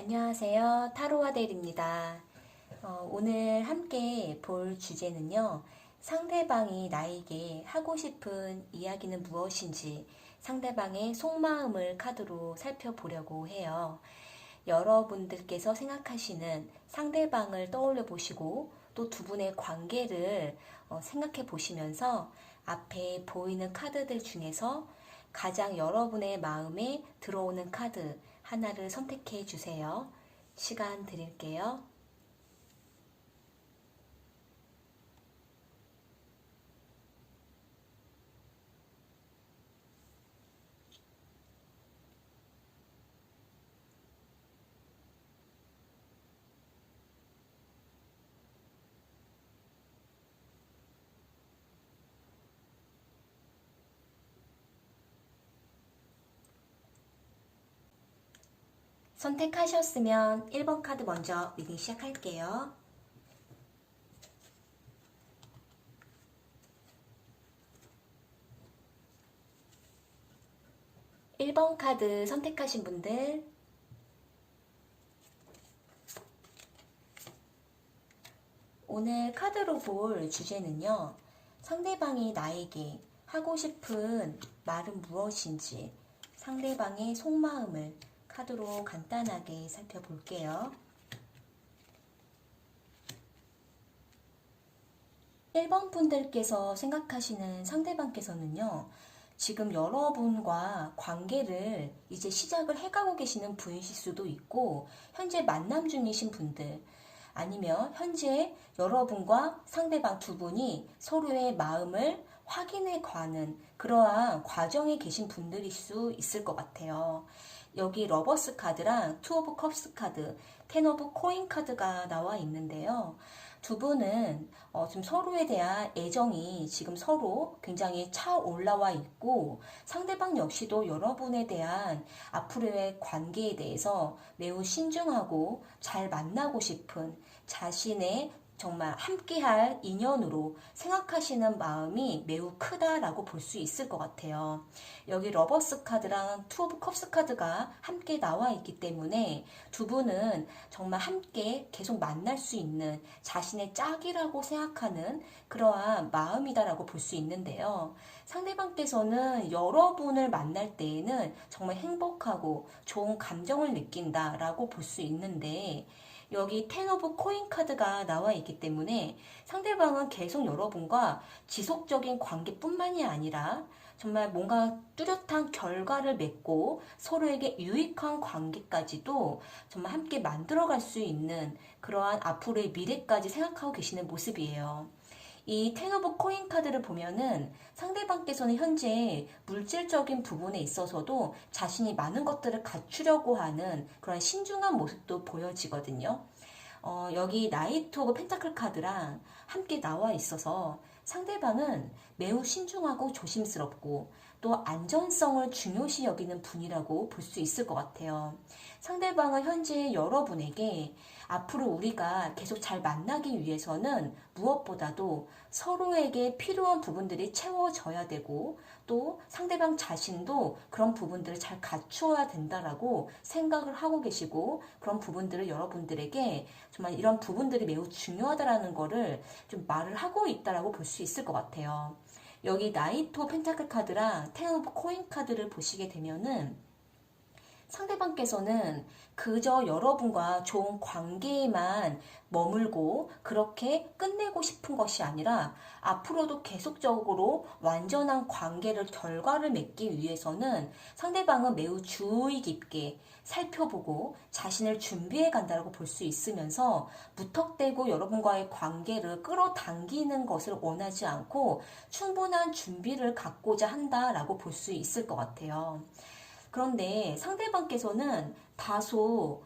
안녕하세요. 타로아델입니다. 오늘 함께 볼 주제는요. 상대방이 나에게 하고 싶은 이야기는 무엇인지 상대방의 속마음을 카드로 살펴보려고 해요. 여러분들께서 생각하시는 상대방을 떠올려 보시고 또 두 분의 관계를 생각해 보시면서 앞에 보이는 카드들 중에서 가장 여러분의 마음에 들어오는 카드 하나를 선택해 주세요. 시간 드릴게요. 선택하셨으면 1번 카드 먼저 리딩 시작할게요. 1번 카드 선택하신 분들, 오늘 카드로 볼 주제는요. 상대방이 나에게 하고 싶은 말은 무엇인지 상대방의 속마음을 카드로 간단하게 살펴볼게요. 1번 분들께서 생각하시는 상대방께서는요. 지금 여러분과 관계를 이제 시작을 해가고 계시는 분이실 수도 있고 현재 만남 중이신 분들 아니면 현재 여러분과 상대방 두 분이 서로의 마음을 확인해 가는 그러한 과정에 계신 분들일 수 있을 것 같아요. 여기 러버스 카드랑 투 오브 컵스 카드, 텐 오브 코인 카드가 나와 있는데요. 두 분은 지금 서로에 대한 애정이 지금 서로 굉장히 차올라와 있고 상대방 역시도 여러분에 대한 앞으로의 관계에 대해서 매우 신중하고 잘 만나고 싶은 자신의 정말 함께할 인연으로 생각하시는 마음이 매우 크다라고 볼 수 있을 것 같아요. 여기 러버스 카드랑 투 오브 컵스 카드가 함께 나와 있기 때문에 두 분은 정말 함께 계속 만날 수 있는 자신의 짝이라고 생각하는 그러한 마음이다라고 볼 수 있는데요. 상대방께서는 여러분을 만날 때에는 정말 행복하고 좋은 감정을 느낀다라고 볼 수 있는데 여기 텐 오브 코인 카드가 나와 있기 때문에 상대방은 계속 여러분과 지속적인 관계뿐만이 아니라 정말 뭔가 뚜렷한 결과를 맺고 서로에게 유익한 관계까지도 정말 함께 만들어갈 수 있는 그러한 앞으로의 미래까지 생각하고 계시는 모습이에요. 이 텐 오브 코인 카드를 보면은 상대방께서는 현재 물질적인 부분에 있어서도 자신이 많은 것들을 갖추려고 하는 그런 신중한 모습도 보여지거든요. 여기 나이트 오브 펜타클 카드랑 함께 나와 있어서 상대방은 매우 신중하고 조심스럽고 또 안전성을 중요시 여기는 분이라고 볼 수 있을 것 같아요. 상대방은 현재 여러분에게 앞으로 우리가 계속 잘 만나기 위해서는 무엇보다도 서로에게 필요한 부분들이 채워져야 되고 또 상대방 자신도 그런 부분들을 잘 갖추어야 된다라고 생각을 하고 계시고 그런 부분들을 여러분들에게 정말 이런 부분들이 매우 중요하다라는 거를 좀 말을 하고 있다라고 볼 수 있을 것 같아요. 여기 나이트 오브 펜타클 카드랑 텐 오브 코인 카드를 보시게 되면은 상대방께서는 그저 여러분과 좋은 관계에만 머물고 그렇게 끝내고 싶은 것이 아니라 앞으로도 계속적으로 완전한 관계를 결과를 맺기 위해서는 상대방은 매우 주의 깊게 살펴보고 자신을 준비해 간다고 볼 수 있으면서 무턱대고 여러분과의 관계를 끌어당기는 것을 원하지 않고 충분한 준비를 갖고자 한다라고 볼 수 있을 것 같아요. 그런데 상대방께서는 다소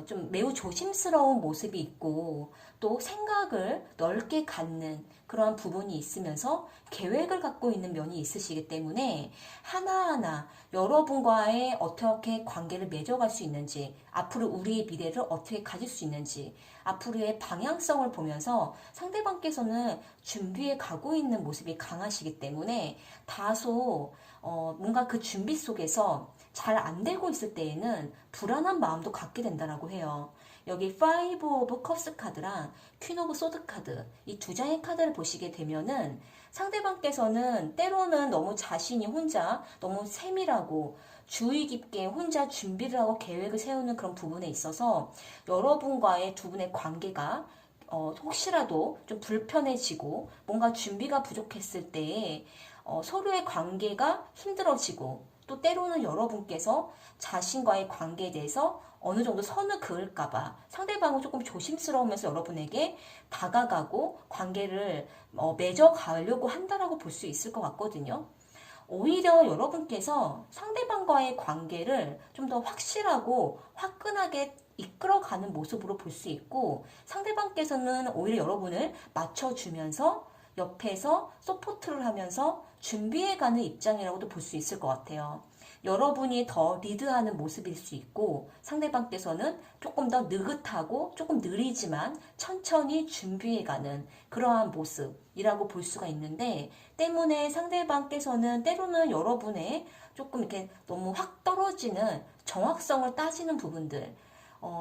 좀 매우 조심스러운 모습이 있고 또 생각을 넓게 갖는 그러한 부분이 있으면서 계획을 갖고 있는 면이 있으시기 때문에 하나하나 여러분과의 어떻게 관계를 맺어갈 수 있는지 앞으로 우리의 미래를 어떻게 가질 수 있는지 앞으로의 방향성을 보면서 상대방께서는 준비해 가고 있는 모습이 강하시기 때문에 다소 뭔가 그 준비 속에서 잘 안 되고 있을 때에는 불안한 마음도 갖게 된다라고 해요. 여기 Five of Cups 카드랑 Queen of Swords 카드, 이 두 장의 카드를 보시게 되면은 상대방께서는 때로는 너무 자신이 혼자 너무 세밀하고 주의 깊게 혼자 준비를 하고 계획을 세우는 그런 부분에 있어서 여러분과의 두 분의 관계가 혹시라도 좀 불편해지고 뭔가 준비가 부족했을 때에 서로의 관계가 힘들어지고 또 때로는 여러분께서 자신과의 관계에 대해서 어느 정도 선을 그을까봐 상대방은 조금 조심스러우면서 여러분에게 다가가고 관계를 맺어가려고 한다라고 볼 수 있을 것 같거든요. 오히려 여러분께서 상대방과의 관계를 좀 더 확실하고 화끈하게 이끌어가는 모습으로 볼 수 있고 상대방께서는 오히려 여러분을 맞춰주면서 옆에서 서포트를 하면서 준비해가는 입장이라고도 볼 수 있을 것 같아요. 여러분이 더 리드하는 모습일 수 있고 상대방께서는 조금 더 느긋하고 조금 느리지만 천천히 준비해가는 그러한 모습이라고 볼 수가 있는데 때문에 상대방께서는 때로는 여러분의 조금 이렇게 너무 확 떨어지는 정확성을 따지는 부분들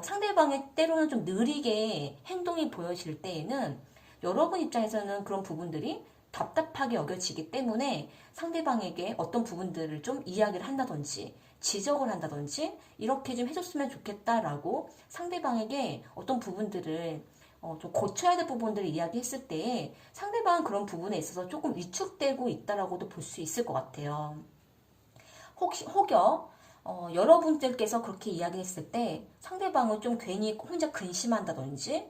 상대방의 때로는 좀 느리게 행동이 보여질 때에는 여러분 입장에서는 그런 부분들이 답답하게 여겨지기 때문에 상대방에게 어떤 부분들을 좀 이야기를 한다든지 지적을 한다든지 이렇게 좀 해줬으면 좋겠다라고 상대방에게 어떤 부분들을 좀 고쳐야 될 부분들을 이야기했을 때 상대방은 그런 부분에 있어서 조금 위축되고 있다라고도 볼 수 있을 것 같아요. 혹여 여러분들께서 그렇게 이야기했을 때 상대방은 좀 괜히 혼자 근심한다든지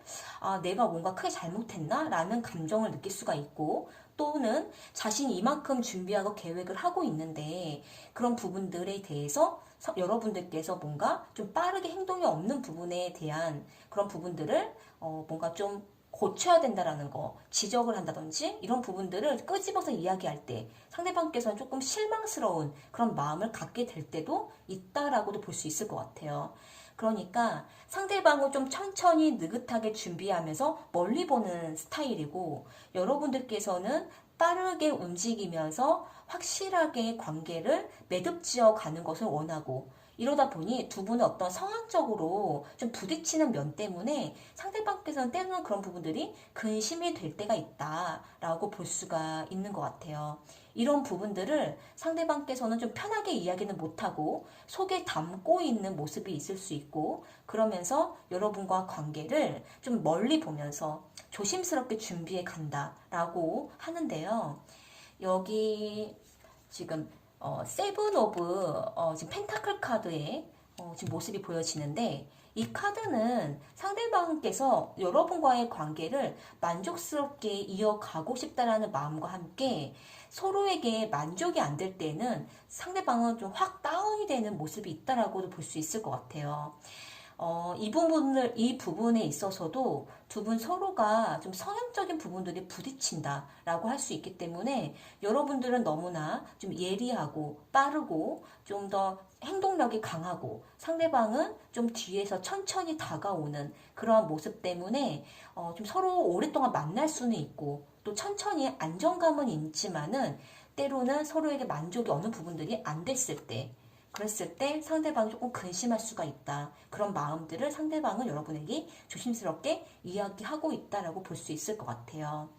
내가 뭔가 크게 잘못했나? 라는 감정을 느낄 수가 있고 또는 자신이 이만큼 준비하고 계획을 하고 있는데 그런 부분들에 대해서 여러분들께서 뭔가 좀 빠르게 행동이 없는 부분에 대한 그런 부분들을 뭔가 좀 고쳐야 된다라는 거, 지적을 한다든지 이런 부분들을 끄집어서 이야기할 때 상대방께서는 조금 실망스러운 그런 마음을 갖게 될 때도 있다라고도 볼 수 있을 것 같아요. 그러니까 상대방을 좀 천천히 느긋하게 준비하면서 멀리 보는 스타일이고 여러분들께서는 빠르게 움직이면서 확실하게 관계를 매듭지어 가는 것을 원하고 이러다 보니 두 분은 어떤 성향적으로 좀 부딪히는 면 때문에 상대방께서는 때로는 그런 부분들이 근심이 될 때가 있다라고 볼 수가 있는 것 같아요. 이런 부분들을 상대방께서는 좀 편하게 이야기는 못하고 속에 담고 있는 모습이 있을 수 있고 그러면서 여러분과 관계를 좀 멀리 보면서 조심스럽게 준비해 간다라고 하는데요. 여기 지금 세븐 오브 지금 펜타클 카드의 지금 모습이 보여지는데 이 카드는 상대방께서 여러분과의 관계를 만족스럽게 이어가고 싶다라는 마음과 함께 서로에게 만족이 안 될 때는 상대방은 좀 확 다운이 되는 모습이 있다라고도 볼 수 있을 것 같아요. 이 부분에 있어서도 두 분 서로가 좀 성향적인 부분들이 부딪힌다라고 할 수 있기 때문에 여러분들은 너무나 좀 예리하고 빠르고 좀 더 행동력이 강하고 상대방은 좀 뒤에서 천천히 다가오는 그러한 모습 때문에 좀 서로 오랫동안 만날 수는 있고 또 천천히 안정감은 있지만은 때로는 서로에게 만족이 어느 부분들이 안 됐을 때 그랬을 때 상대방이 조금 근심할 수가 있다. 그런 마음들을 상대방은 여러분에게 조심스럽게 이야기하고 있다라고 볼 수 있을 것 같아요.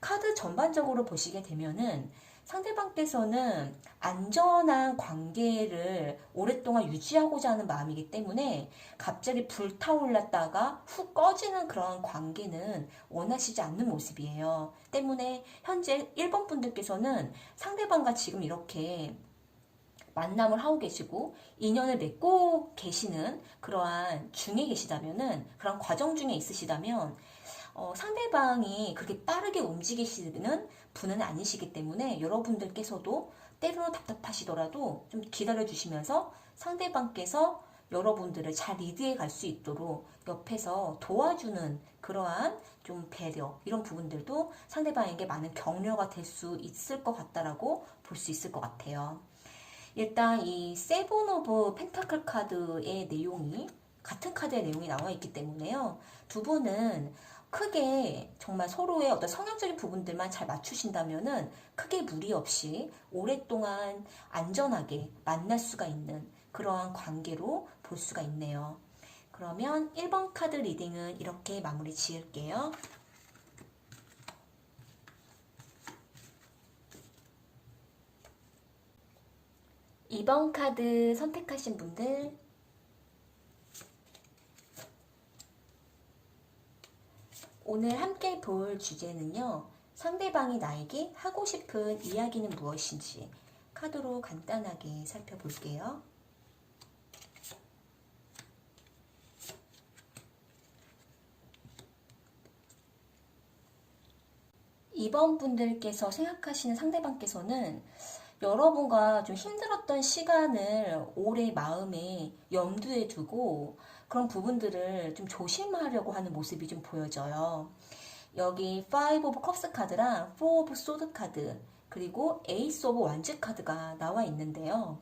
카드 전반적으로 보시게 되면은 상대방께서는 안전한 관계를 오랫동안 유지하고자 하는 마음이기 때문에 갑자기 불타올랐다가 훅 꺼지는 그런 관계는 원하시지 않는 모습이에요. 때문에 현재 1번 분들께서는 상대방과 지금 이렇게 만남을 하고 계시고 인연을 맺고 계시는 그러한 중에 계시다면은 그런 과정 중에 있으시다면 상대방이 그렇게 빠르게 움직이시는 분은 아니시기 때문에 여러분들께서도 때로는 답답하시더라도 좀 기다려 주시면서 상대방께서 여러분들을 잘 리드해 갈 수 있도록 옆에서 도와주는 그러한 좀 배려 이런 부분들도 상대방에게 많은 격려가 될 수 있을 것 같다라고 볼 수 있을 것 같아요. 일단 이 세븐 오브 펜타클 카드의 내용이 같은 카드의 내용이 나와 있기 때문에요. 두 분은 크게 정말 서로의 어떤 성향적인 부분들만 잘 맞추신다면은 크게 무리 없이 오랫동안 안전하게 만날 수가 있는 그러한 관계로 볼 수가 있네요. 그러면 1번 카드 리딩은 이렇게 마무리 지을게요. 2번 카드 선택하신 분들, 오늘 함께 볼 주제는요, 상대방이 나에게 하고 싶은 이야기는 무엇인지 카드로 간단하게 살펴볼게요. 2번 분들께서 생각하시는 상대방께서는 여러분과 좀 힘들었던 시간을 오래 마음에 염두에 두고 그런 부분들을 좀 조심하려고 하는 모습이 좀 보여져요. 여기 5 오브 컵스 카드랑 4 오브 소드 카드 그리고 에이스 오브 완즈 카드가 나와 있는데요.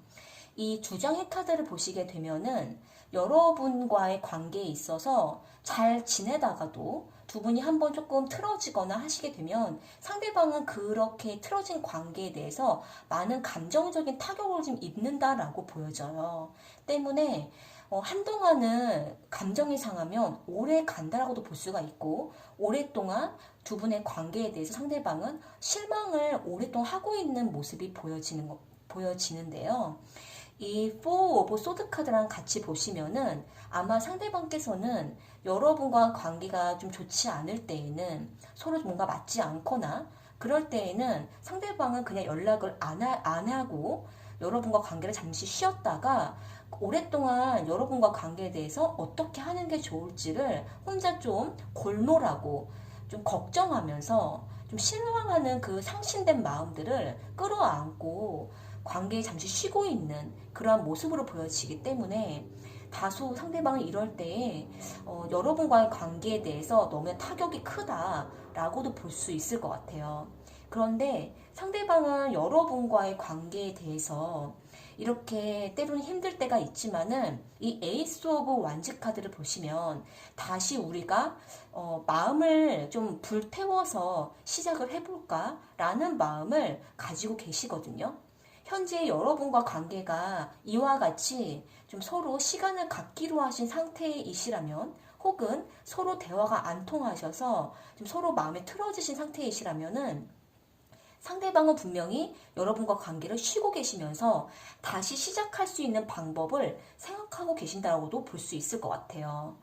이 두 장의 카드를 보시게 되면은 여러분과의 관계에 있어서 잘 지내다가도 두 분이 한번 조금 틀어지거나 하시게 되면 상대방은 그렇게 틀어진 관계에 대해서 많은 감정적인 타격을 좀 입는다라고 보여져요. 때문에 한동안은 감정이 상하면 오래 간다라고도 볼 수가 있고 오랫동안 두 분의 관계에 대해서 상대방은 실망을 오랫동안 하고 있는 모습이 보여지는데요. 이 4 오브 소드 카드랑 같이 보시면은 아마 상대방께서는 여러분과 관계가 좀 좋지 않을 때에는 서로 뭔가 맞지 않거나 그럴 때에는 상대방은 그냥 연락을 안 하고 여러분과 관계를 잠시 쉬었다가 오랫동안 여러분과 관계에 대해서 어떻게 하는 게 좋을지를 혼자 좀 골몰하고 좀 걱정하면서 좀 실망하는 그 상심된 마음들을 끌어안고 관계에 잠시 쉬고 있는 그러한 모습으로 보여지기 때문에 다소 상대방이 이럴 때에 여러분과의 관계에 대해서 너무 타격이 크다라고도 볼 수 있을 것 같아요. 그런데 상대방은 여러분과의 관계에 대해서 이렇게 때로는 힘들 때가 있지만은 이 에이스 오브 완즈 카드를 보시면 다시 우리가 마음을 좀 불태워서 시작을 해볼까라는 마음을 가지고 계시거든요. 현재 여러분과 관계가 이와 같이 좀 서로 시간을 갖기로 하신 상태이시라면 혹은 서로 대화가 안 통하셔서 좀 서로 마음에 틀어지신 상태이시라면은 상대방은 분명히 여러분과 관계를 쉬고 계시면서 다시 시작할 수 있는 방법을 생각하고 계신다고도 볼 수 있을 것 같아요.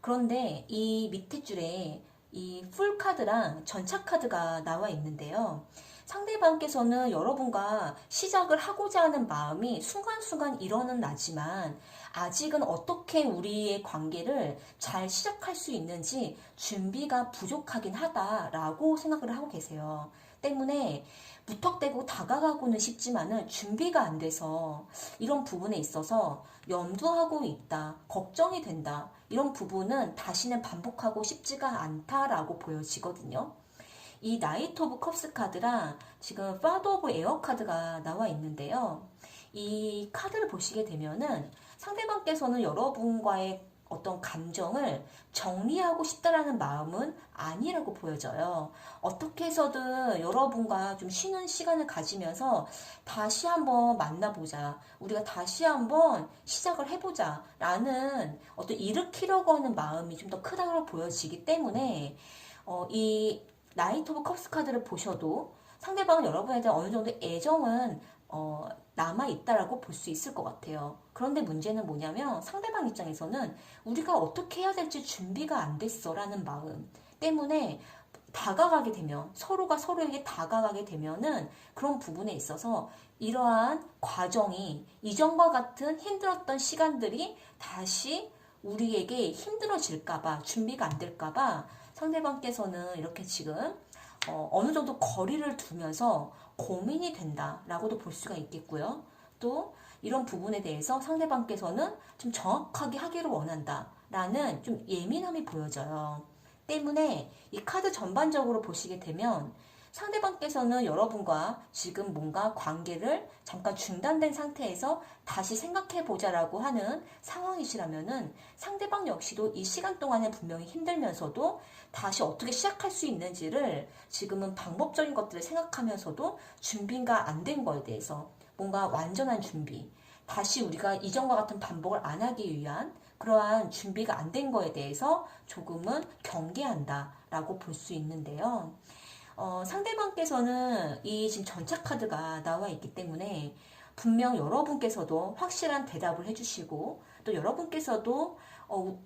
그런데 이 밑에 줄에 이 풀 카드랑 전차 카드가 나와 있는데요. 상대방께서는 여러분과 시작을 하고자 하는 마음이 순간순간 일어는 나지만 아직은 어떻게 우리의 관계를 잘 시작할 수 있는지 준비가 부족하긴 하다라고 생각을 하고 계세요. 때문에 무턱대고 다가가고는 싶지만은 준비가 안 돼서 이런 부분에 있어서 염두하고 있다, 걱정이 된다. 이런 부분은 다시는 반복하고 싶지가 않다라고 보여지거든요. 이 나이트 오브 컵스 카드랑 지금 파더 오브 에어 카드가 나와 있는데요. 이 카드를 보시게 되면은 상대방께서는 여러분과의 어떤 감정을 정리하고 싶다라는 마음은 아니라고 보여져요. 어떻게 해서든 여러분과 좀 쉬는 시간을 가지면서 다시 한번 만나보자. 우리가 다시 한번 시작을 해보자. 라는 어떤 일으키려고 하는 마음이 좀 더 크다고 보여지기 때문에 이 나이트 오브 컵스 카드를 보셔도 상대방은 여러분에 대한 어느 정도 애정은 남아있다라고 볼 수 있을 것 같아요. 그런데 문제는 뭐냐면 상대방 입장에서는 우리가 어떻게 해야 될지 준비가 안 됐어 라는 마음 때문에 다가가게 되면 서로가 서로에게 다가가게 되면은 그런 부분에 있어서 이러한 과정이 이전과 같은 힘들었던 시간들이 다시 우리에게 힘들어질까봐 준비가 안 될까봐 상대방께서는 이렇게 지금 어느 정도 거리를 두면서 고민이 된다라고도 볼 수가 있겠고요. 또 이런 부분에 대해서 상대방께서는 좀 정확하게 하기를 원한다라는 좀 예민함이 보여져요. 때문에 이 카드 전반적으로 보시게 되면 상대방께서는 여러분과 지금 뭔가 관계를 잠깐 중단된 상태에서 다시 생각해보자라고 하는 상황이시라면은 상대방 역시도 이 시간 동안에 분명히 힘들면서도 다시 어떻게 시작할 수 있는지를 지금은 방법적인 것들을 생각하면서도 준비가 안 된 거에 대해서 뭔가 완전한 준비, 다시 우리가 이전과 같은 반복을 안 하기 위한 그러한 준비가 안 된 거에 대해서 조금은 경계한다라고 볼 수 있는데요. 상대방께서는 이 지금 전차 카드가 나와 있기 때문에 분명 여러분께서도 확실한 대답을 해주시고 또 여러분께서도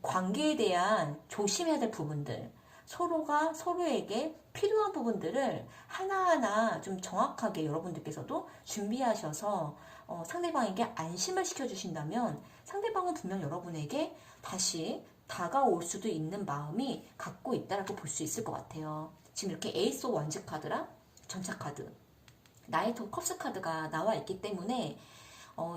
관계에 대한 조심해야 될 부분들, 서로가 서로에게 필요한 부분들을 하나하나 좀 정확하게 여러분들께서도 준비하셔서 상대방에게 안심을 시켜주신다면 상대방은 분명 여러분에게 다시 다가올 수도 있는 마음이 갖고 있다라고 볼 수 있을 것 같아요. 지금 이렇게 에이스 오브 원즈 카드랑 전차 카드, 나이트 오브 컵스 카드가 나와 있기 때문에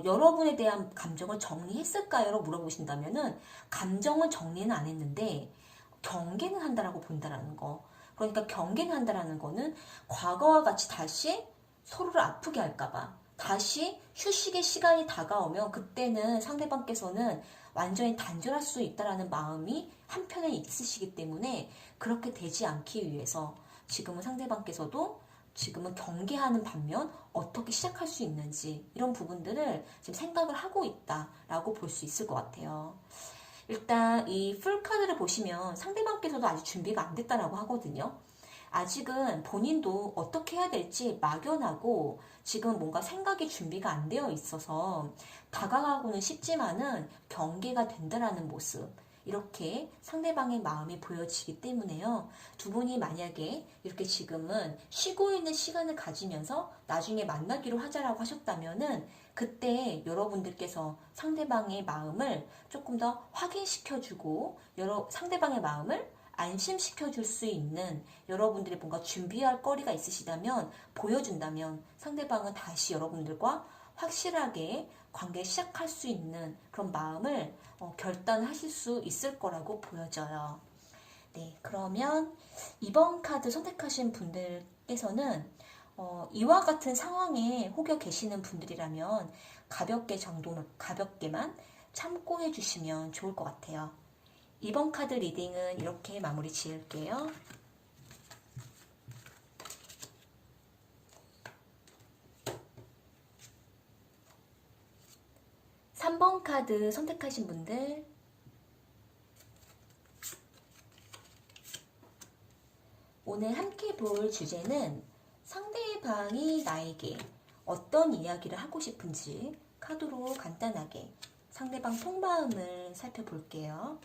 여러분에 대한 감정을 정리했을까요? 라고 물어보신다면은 감정은 정리는 안 했는데 경계는 한다라고 본다라는 거. 그러니까 경계는 한다라는 거는 과거와 같이 다시 서로를 아프게 할까봐 다시 휴식의 시간이 다가오면 그때는 상대방께서는 완전히 단절할 수 있다라는 마음이 한편에 있으시기 때문에 그렇게 되지 않기 위해서 지금은 상대방께서도 지금은 경계하는 반면 어떻게 시작할 수 있는지 이런 부분들을 지금 생각을 하고 있다라고 볼 수 있을 것 같아요. 일단 이 풀카드를 보시면 상대방께서도 아직 준비가 안 됐다라고 하거든요. 아직은 본인도 어떻게 해야 될지 막연하고 지금 뭔가 생각이 준비가 안 되어 있어서 다가가고는 싶지만은 경계가 된다라는 모습, 이렇게 상대방의 마음이 보여지기 때문에요. 두 분이 만약에 이렇게 지금은 쉬고 있는 시간을 가지면서 나중에 만나기로 하자라고 하셨다면은 그때 여러분들께서 상대방의 마음을 조금 더 확인시켜주고 상대방의 마음을 안심시켜 줄 수 있는 여러분들이 뭔가 준비할 거리가 있으시다면 보여준다면 상대방은 다시 여러분들과 확실하게 관계 시작할 수 있는 그런 마음을 결단하실 수 있을 거라고 보여져요. 네, 그러면 이번 카드 선택하신 분들께서는 이와 같은 상황에 혹여 계시는 분들이라면 가볍게만 참고해 주시면 좋을 것 같아요. 이번 카드 리딩은 이렇게 마무리 지을게요. (3번) 카드 선택하신 분들, 오늘 함께 볼 주제는 상대방이 나에게 어떤 이야기를 하고 싶은지 카드로 간단하게 상대방 속마음을 살펴볼게요.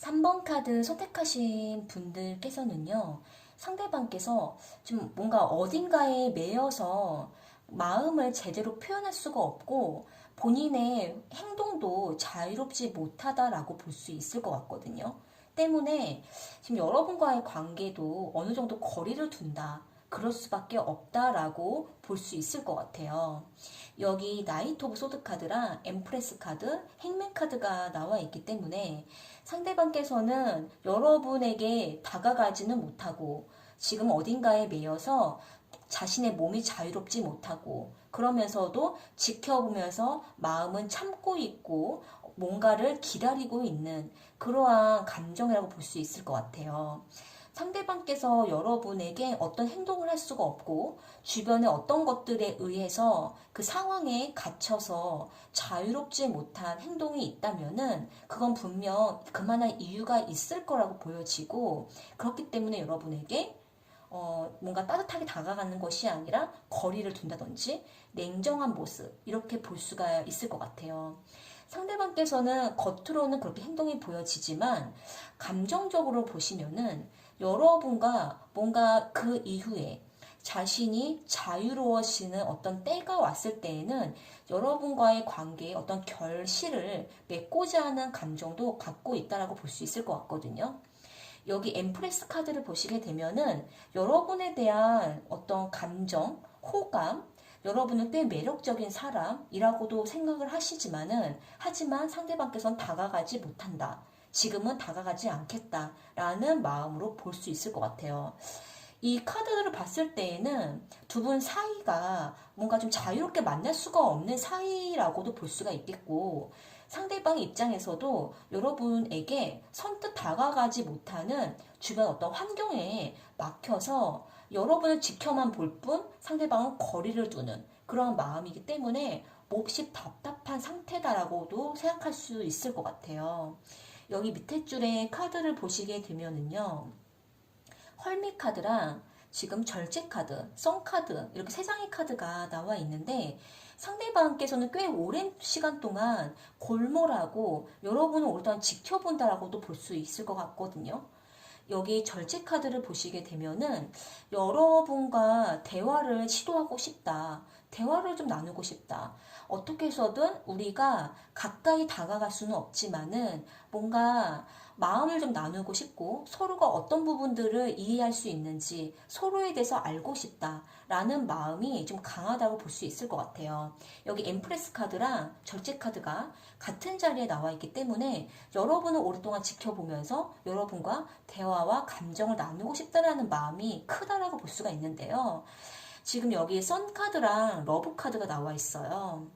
(3번) 카드 선택하신 분들께서는요, 상대방께서 좀 뭔가 어딘가에 매여서 마음을 제대로 표현할 수가 없고 본인의 행동도 자유롭지 못하다라고 볼 수 있을 것 같거든요. 때문에 지금 여러분과의 관계도 어느 정도 거리를 둔다. 그럴 수밖에 없다라고 볼 수 있을 것 같아요. 여기 나이트 오브 소드 카드랑 엠프레스 카드, 행맨 카드가 나와 있기 때문에 상대방께서는 여러분에게 다가가지는 못하고 지금 어딘가에 매여서 자신의 몸이 자유롭지 못하고 그러면서도 지켜보면서 마음은 참고 있고 뭔가를 기다리고 있는 그러한 감정이라고 볼 수 있을 것 같아요. 상대방께서 여러분에게 어떤 행동을 할 수가 없고 주변의 어떤 것들에 의해서 그 상황에 갇혀서 자유롭지 못한 행동이 있다면은 그건 분명 그만한 이유가 있을 거라고 보여지고 그렇기 때문에 여러분에게 뭔가 따뜻하게 다가가는 것이 아니라 거리를 둔다든지 냉정한 모습 이렇게 볼 수가 있을 것 같아요. 상대방께서는 겉으로는 그렇게 행동이 보여지지만 감정적으로 보시면은 여러분과 뭔가 그 이후에 자신이 자유로워지는 어떤 때가 왔을 때에는 여러분과의 관계에 어떤 결실을 맺고자 하는 감정도 갖고 있다라고 볼 수 있을 것 같거든요. 여기 엠프레스 카드를 보시게 되면은 여러분에 대한 어떤 감정, 호감, 여러분은 꽤 매력적인 사람이라고도 생각을 하지만 상대방께서는 다가가지 못한다. 지금은 다가가지 않겠다라는 마음으로 볼 수 있을 것 같아요. 이 카드를 봤을 때에는 두 분 사이가 뭔가 좀 자유롭게 만날 수가 없는 사이라고도 볼 수가 있겠고, 상대방 입장에서도 여러분에게 선뜻 다가가지 못하는 주변 어떤 환경에 막혀서 여러분을 지켜만 볼 뿐 상대방은 거리를 두는 그런 마음이기 때문에 몹시 답답한 상태다라고도 생각할 수 있을 것 같아요. 여기 밑에 줄에 카드를 보시게 되면은요, 헐미 카드랑 지금 절제 카드, 성 카드 이렇게 세 장의 카드가 나와 있는데, 상대방께서는 꽤 오랜 시간 동안 골몰하고 여러분을 오랫동안 지켜본다라고도 볼 수 있을 것 같거든요. 여기 절제 카드를 보시게 되면은 여러분과 대화를 시도하고 싶다. 대화를 좀 나누고 싶다. 어떻게 해서든 우리가 가까이 다가갈 수는 없지만은 뭔가 마음을 좀 나누고 싶고 서로가 어떤 부분들을 이해할 수 있는지 서로에 대해서 알고 싶다라는 마음이 좀 강하다고 볼 수 있을 것 같아요. 여기 엠프레스 카드랑 절제 카드가 같은 자리에 나와 있기 때문에 여러분을 오랫동안 지켜보면서 여러분과 대화와 감정을 나누고 싶다라는 마음이 크다라고 볼 수가 있는데요. 지금 여기 선 카드랑 러브 카드가 나와 있어요.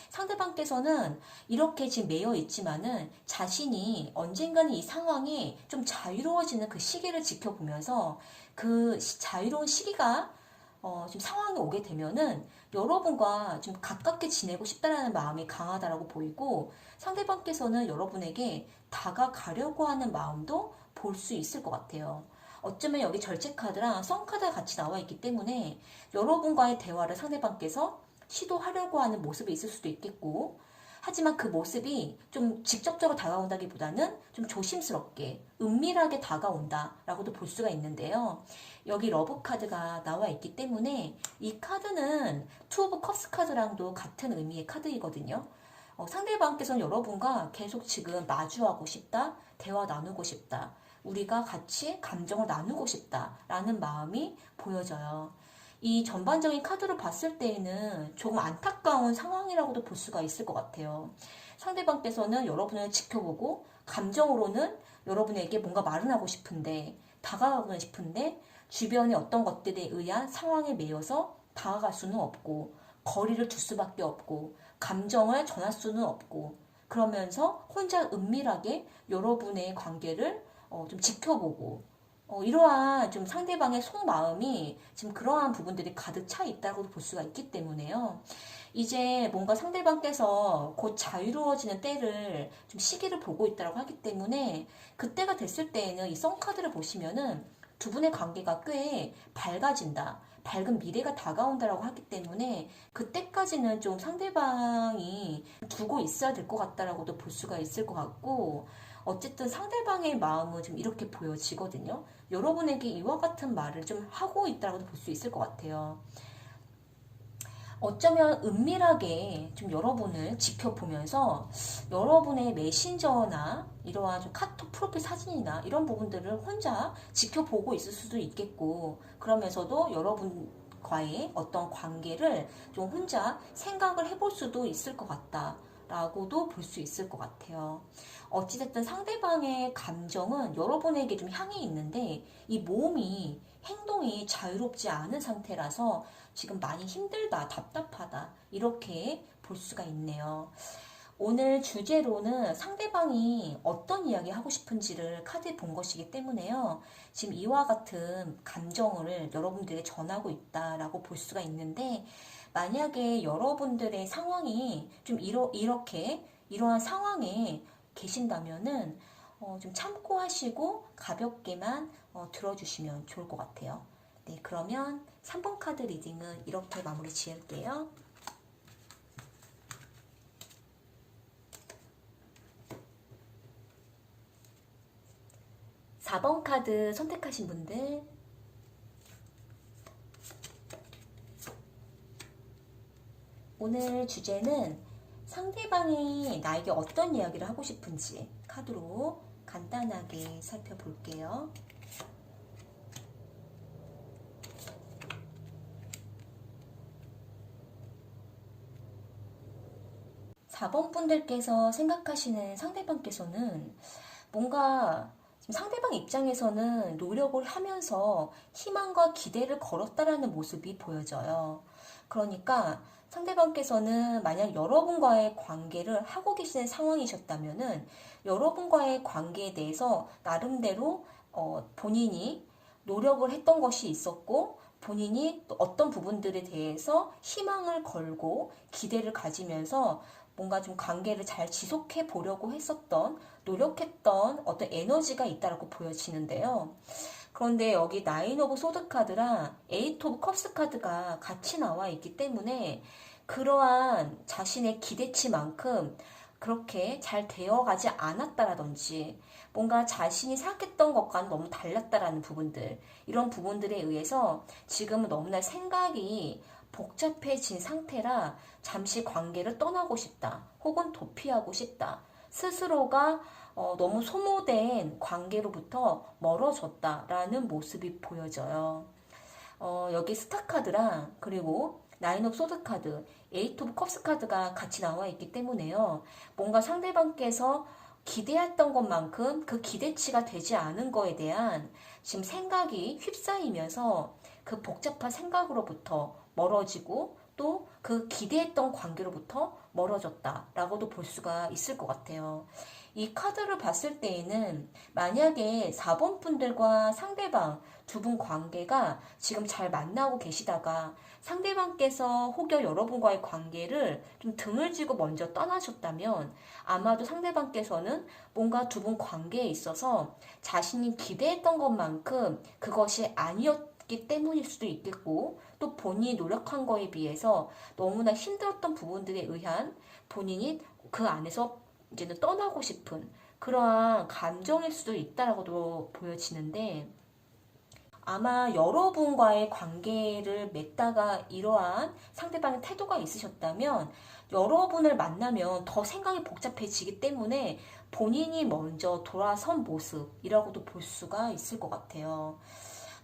상대방께서는 이렇게 지금 매여 있지만은 자신이 언젠가는 이 상황이 좀 자유로워지는 그 시기를 지켜보면서 그 자유로운 시기가 좀 상황이 오게 되면은 여러분과 좀 가깝게 지내고 싶다라는 마음이 강하다라고 보이고, 상대방께서는 여러분에게 다가가려고 하는 마음도 볼 수 있을 것 같아요. 어쩌면 여기 절제 카드랑 성 카드가 같이 나와 있기 때문에 여러분과의 대화를 상대방께서 시도하려고 하는 모습이 있을 수도 있겠고, 하지만 그 모습이 좀 직접적으로 다가온다기보다는 좀 조심스럽게 은밀하게 다가온다라고도 볼 수가 있는데요. 여기 러브 카드가 나와 있기 때문에 이 카드는 투 오브 컵스 카드랑도 같은 의미의 카드이거든요. 상대방께서는 여러분과 계속 지금 마주하고 싶다, 대화 나누고 싶다, 우리가 같이 감정을 나누고 싶다라는 마음이 보여져요. 이 전반적인 카드를 봤을 때에는 조금 안타까운 상황이라고도 볼 수가 있을 것 같아요. 상대방께서는 여러분을 지켜보고 감정으로는 여러분에게 뭔가 말을 하고 싶은데, 다가가고 싶은데 주변의 어떤 것들에 의한 상황에 매여서 다가갈 수는 없고 거리를 둘 수밖에 없고 감정을 전할 수는 없고, 그러면서 혼자 은밀하게 여러분의 관계를 좀 지켜보고, 이러한 좀 상대방의 속마음이 지금 그러한 부분들이 가득 차 있다고 볼 수가 있기 때문에요. 이제 뭔가 상대방께서 곧 자유로워지는 때를 좀 시기를 보고 있다고 하기 때문에, 그때가 됐을 때에는 이 썬카드를 보시면은 두 분의 관계가 꽤 밝아진다, 밝은 미래가 다가온다라고 하기 때문에 그때까지는 좀 상대방이 두고 있어야 될 것 같다라고도 볼 수가 있을 것 같고, 어쨌든 상대방의 마음은 좀 이렇게 보여지거든요. 여러분에게 이와 같은 말을 좀 하고 있다고 볼 수 있을 것 같아요. 어쩌면 은밀하게 좀 여러분을 지켜보면서 여러분의 메신저나 이러한 좀 카톡 프로필 사진이나 이런 부분들을 혼자 지켜보고 있을 수도 있겠고, 그러면서도 여러분과의 어떤 관계를 좀 혼자 생각을 해볼 수도 있을 것 같다 라고도 볼 수 있을 것 같아요. 어찌됐든 상대방의 감정은 여러분에게 좀 향해 있는데 이 몸이, 행동이 자유롭지 않은 상태라서 지금 많이 힘들다, 답답하다 이렇게 볼 수가 있네요. 오늘 주제로는 상대방이 어떤 이야기 하고 싶은지를 카드에 본 것이기 때문에요. 지금 이와 같은 감정을 여러분들에게 전하고 있다라고 볼 수가 있는데, 만약에 여러분들의 상황이 좀 이렇게 이러한 상황에 계신다면은 좀 참고하시고 가볍게만 들어주시면 좋을 것 같아요. 네, 그러면 3번 카드 리딩은 이렇게 마무리 지을게요. 사 번 카드 선택하신 분들, 오늘 주제는 상대방이 나에게 어떤 이야기를 하고 싶은지 카드로 간단하게 살펴볼게요. 4번 분들께서 생각하시는 상대방께서는 뭔가 지금 상대방 입장에서는 노력을 하면서 희망과 기대를 걸었다라는 모습이 보여져요. 그러니까 상대방께서는 만약 여러분과의 관계를 하고 계시는 상황이셨다면은 여러분과의 관계에 대해서 나름대로 본인이 노력을 했던 것이 있었고 본인이 또 어떤 부분들에 대해서 희망을 걸고 기대를 가지면서 뭔가 좀 관계를 잘 지속해 보려고 했었던 노력했던 어떤 에너지가 있다라고 보여지는데요. 그런데 여기 나인 오브 소드 카드랑 에이트 오브 컵스 카드가 같이 나와 있기 때문에 그러한 자신의 기대치만큼 그렇게 잘 되어가지 않았다라든지 뭔가 자신이 생각했던 것과는 너무 달랐다라는 부분들 이런 부분들에 의해서 지금은 너무나 생각이 복잡해진 상태라 잠시 관계를 떠나고 싶다 혹은 도피하고 싶다 스스로가 너무 소모된 관계로부터 멀어졌다라는 모습이 보여져요. 여기 스타 카드랑 그리고 나인 오브 소드 카드, 에이트 오브 컵스 카드가 같이 나와 있기 때문에요. 뭔가 상대방께서 기대했던 것만큼 그 기대치가 되지 않은 거에 대한 지금 생각이 휩싸이면서 그 복잡한 생각으로부터 멀어지고 또 그 기대했던 관계로부터 멀어졌다라고도 볼 수가 있을 것 같아요. 이 카드를 봤을 때에는 만약에 4번 분들과 상대방 두 분 관계가 지금 잘 만나고 계시다가 상대방께서 혹여 여러분과의 관계를 좀 등을 지고 먼저 떠나셨다면 아마도 상대방께서는 뭔가 두 분 관계에 있어서 자신이 기대했던 것만큼 그것이 아니었기 때문일 수도 있겠고 또 본인이 노력한 거에 비해서 너무나 힘들었던 부분들에 의한 본인이 그 안에서 이제는 떠나고 싶은 그러한 감정일 수도 있다라고도 보여지는데 아마 여러분과의 관계를 맺다가 이러한 상대방의 태도가 있으셨다면 여러분을 만나면 더 생각이 복잡해지기 때문에 본인이 먼저 돌아선 모습이라고도 볼 수가 있을 것 같아요.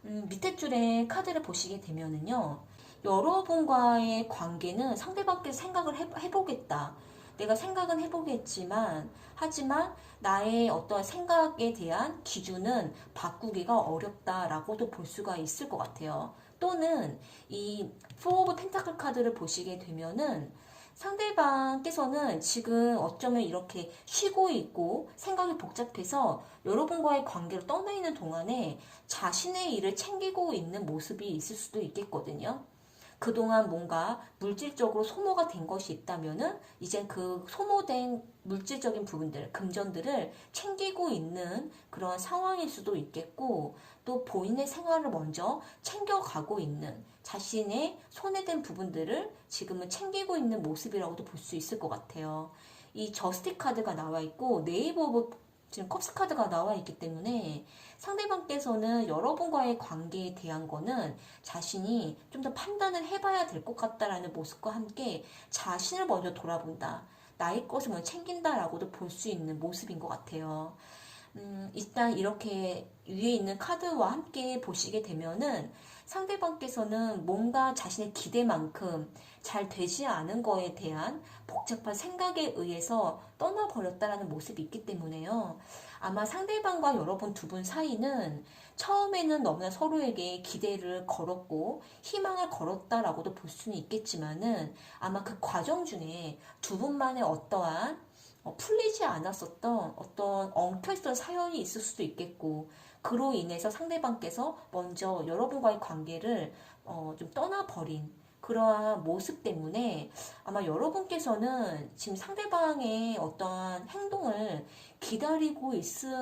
밑에 줄에 카드를 보시게 되면은요. 여러분과의 관계는 상대방께서 생각을 해보겠다. 내가 생각은 해보겠지만, 하지만 나의 어떠한 생각에 대한 기준은 바꾸기가 어렵다라고도 볼 수가 있을 것 같아요. 또는 이 포 오브 펜타클 카드를 보시게 되면은 상대방께서는 지금 어쩌면 이렇게 쉬고 있고 생각이 복잡해서 여러분과의 관계를 떠나 있는 동안에 자신의 일을 챙기고 있는 모습이 있을 수도 있겠거든요. 그동안 뭔가 물질적으로 소모가 된 것이 있다면은 이젠 그 소모된 물질적인 부분들, 금전들을 챙기고 있는 그런 상황일 수도 있겠고 또 본인의 생활을 먼저 챙겨가고 있는 자신의 손에 댄 부분들을 지금은 챙기고 있는 모습이라고도 볼 수 있을 것 같아요. 이 저스티 카드가 나와 있고 네이버 오브 지금 컵스 카드가 나와 있기 때문에 상대방께서는 여러분과의 관계에 대한 거는 자신이 좀 더 판단을 해봐야 될 것 같다라는 모습과 함께 자신을 먼저 돌아본다. 나의 것을 먼저 챙긴다라고도 볼 수 있는 모습인 것 같아요. 일단 이렇게 위에 있는 카드와 함께 보시게 되면은 상대방께서는 뭔가 자신의 기대만큼 잘 되지 않은 거에 대한 복잡한 생각에 의해서 떠나버렸다라는 모습이 있기 때문에요. 아마 상대방과 여러분 두 분 사이는 처음에는 너무나 서로에게 기대를 걸었고 희망을 걸었다라고도 볼 수는 있겠지만은 아마 그 과정 중에 두 분만의 어떠한 풀리지 않았었던 어떤 엉켜있던 사연이 있을 수도 있겠고 그로 인해서 상대방께서 먼저 여러분과의 관계를 좀 떠나버린 그러한 모습 때문에 아마 여러분께서는 지금 상대방의 어떠한 행동을 기다리고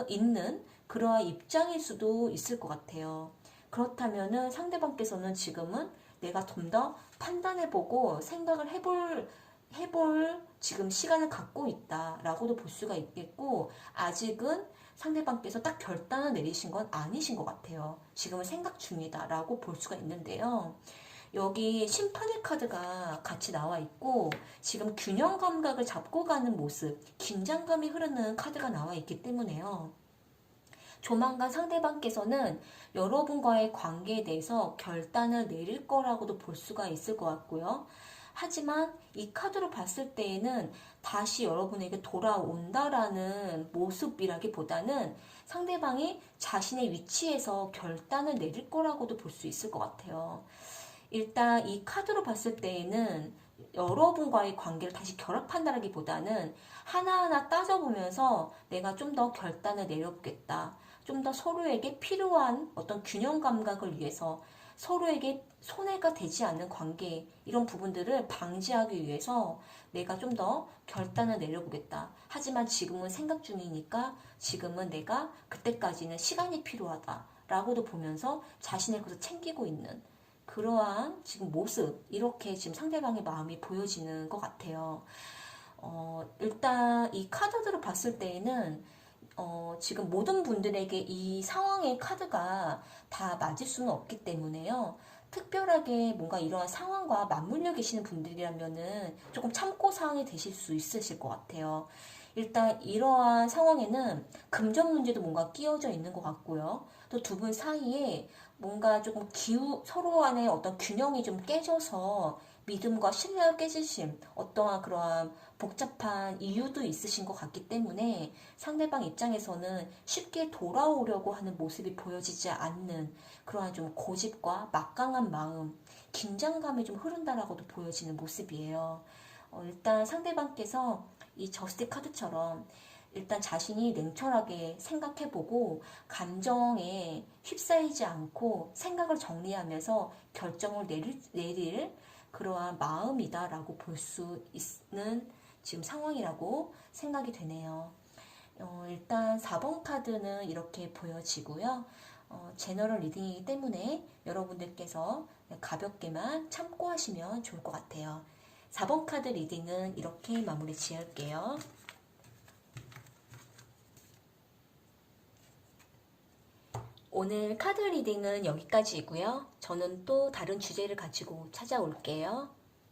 있는 그러한 입장일 수도 있을 것 같아요. 그렇다면은 상대방께서는 지금은 내가 좀 더 판단해보고 생각을 해볼 지금 시간을 갖고 있다라고도 볼 수가 있겠고 아직은 상대방께서 딱 결단을 내리신 건 아니신 것 같아요. 지금은 생각 중이다라고 볼 수가 있는데요. 여기 심판의 카드가 같이 나와 있고 지금 균형 감각을 잡고 가는 모습, 긴장감이 흐르는 카드가 나와 있기 때문에요. 조만간 상대방께서는 여러분과의 관계에 대해서 결단을 내릴 거라고도 볼 수가 있을 것 같고요. 하지만 이 카드로 봤을 때에는 다시 여러분에게 돌아온다라는 모습이라기보다는 상대방이 자신의 위치에서 결단을 내릴 거라고도 볼 수 있을 것 같아요. 일단 이 카드로 봤을 때에는 여러분과의 관계를 다시 결합한다라기보다는 하나하나 따져보면서 내가 좀 더 결단을 내려보겠다. 좀 더 서로에게 필요한 어떤 균형 감각을 위해서 서로에게 손해가 되지 않는 관계, 이런 부분들을 방지하기 위해서 내가 좀 더 결단을 내려보겠다. 하지만 지금은 생각 중이니까 지금은 내가 그때까지는 시간이 필요하다 라고도 보면서 자신의 것을 챙기고 있는 그러한 지금 모습, 이렇게 지금 상대방의 마음이 보여지는 것 같아요. 일단 이 카드들을 봤을 때에는 지금 모든 분들에게 이 상황의 카드가 다 맞을 수는 없기 때문에요. 특별하게 뭔가 이러한 상황과 맞물려 계시는 분들이라면은 조금 참고 사항이 되실 수 있으실 것 같아요. 일단 이러한 상황에는 금전 문제도 뭔가 끼어져 있는 것 같고요. 또 두 분 사이에 뭔가 조금 서로 간의 어떤 균형이 좀 깨져서 믿음과 신뢰가 깨지심, 어떠한 그러한 복잡한 이유도 있으신 것 같기 때문에 상대방 입장에서는 쉽게 돌아오려고 하는 모습이 보여지지 않는 그러한 좀 고집과 막강한 마음, 긴장감이 좀 흐른다라고도 보여지는 모습이에요. 일단 상대방께서 이 저스트 카드처럼 일단 자신이 냉철하게 생각해보고 감정에 휩싸이지 않고 생각을 정리하면서 결정을 내릴 그러한 마음이다라고 볼 수 있는 지금 상황이라고 생각이 되네요. 일단 4번 카드는 이렇게 보여지고요. 제너럴 리딩이기 때문에 여러분들께서 가볍게만 참고하시면 좋을 것 같아요. 4번 카드 리딩은 이렇게 마무리 지을게요. 오늘 카드 리딩은 여기까지이고요. 저는 또 다른 주제를 가지고 찾아올게요.